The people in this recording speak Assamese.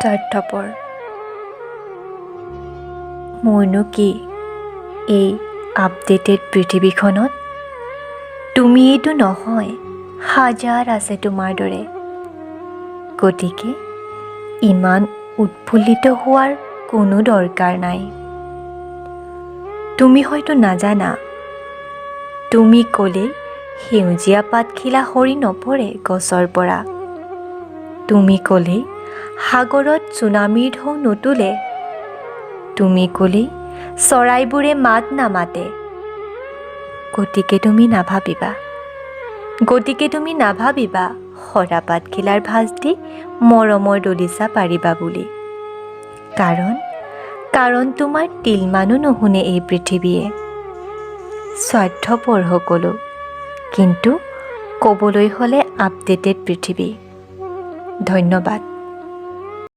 স্বাৰ্থপৰ। মোৰনো কি এই আপডেটেড পৃথিৱীখনত? তুমিয়েইতো নহয়, হাজাৰ আছে তোমাৰ দৰে। গতিকে ইমান উৎফুল্লিত হোৱাৰ কোনো দৰকাৰ নাই। তুমি হয়তো নাজানা, তুমি ক'লেই সেউজীয়া পাতখিলা সৰি নপৰে গছৰ পৰা। তুমি ক'লেই সাগৰত চুনামীৰ ঢৌ নুতুলে। তুমি ক'লেই চৰাইবোৰে মাত নামাতে। গতিকে তুমি নাভাবিবা সৰা পাতখিলাৰ ভাঁজ দি মৰমৰ দলিচা পাৰিবা বুলি। কাৰণ তোমাৰ তিলমানো নুশুনে এই পৃথিৱীয়ে। স্বাৰ্থপৰ সকলো, কিন্তু ক'বলৈ হ'লে আপডেটেড পৃথিৱী। ধন্যবাদ।